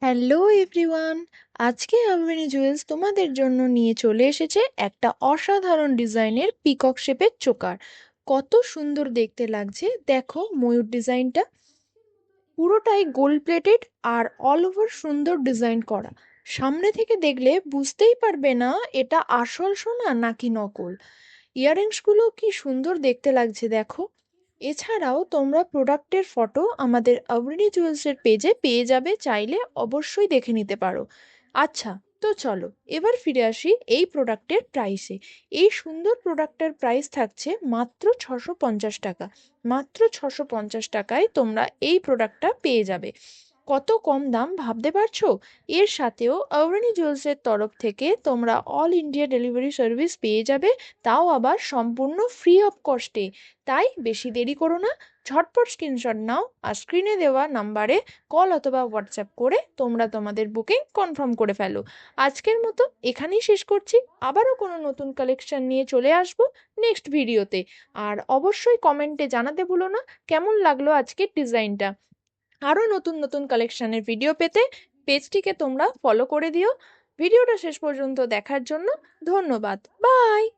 Hello everyone. আজকে Amini jewels তোমাদের জন্য নিয়ে চলে এসেছে একটা অসাধারণ ডিজাইনের পিকক শেপের চোকার। কত সুন্দর দেখতে লাগছে, দেখো ময়ূর ডিজাইনটা পুরোটাই গোল্ড প্লেটেড আর অল ওভার সুন্দর ডিজাইন করা। সামনে থেকে দেখলে বুঝতেই পারবে না এটা আসল সোনা নাকি নকল। ইয়াররিংসগুলো কি সুন্দর দেখতে লাগছে দেখো। এছাড়াও তোমরা প্রোডাক্টের ফটো আমাদের আভরিনি জুয়েলসের পেজে পেয়ে যাবে, চাইলে অবশ্যই দেখে নিতে পারো। আচ্ছা, তো চলো এবার ফিরে আসি এই প্রোডাক্টের প্রাইসে। এই সুন্দর প্রোডাক্টের প্রাইস থাকছে মাত্র 650 টাকা। মাত্র 650 টাকায় তোমরা এই প্রোডাক্টটা পেয়ে যাবে। কত কম দাম ভাবতে পারছো? এর সাথেও আভরিনি জুয়েলসের তরফ থেকে তোমরা অল ইন্ডিয়া ডেলিভারি সার্ভিস পেয়ে যাবে, তাও আবার সম্পূর্ণ ফ্রি অফ কস্টে। তাই বেশি দেরি করো না, ঝটপট স্ক্রিনশট নাও আর স্ক্রিনে দেওয়া নাম্বারে কল অথবা হোয়াটসঅ্যাপ করে তোমরা তোমাদের বুকিং কনফার্ম করে ফেলো। আজকের মতো এখানেই শেষ করছি, আবারও কোনো নতুন কালেকশন নিয়ে চলে আসবো নেক্সট ভিডিওতে। আর অবশ্যই কমেন্টে জানাতে ভুলো না কেমন লাগলো আজকের ডিজাইনটা। আরও নতুন নতুন কালেকশনের ভিডিও পেতে পেজটিকে তোমরা ফলো করে দিও। ভিডিওটা শেষ পর্যন্ত দেখার জন্য ধন্যবাদ। বাই।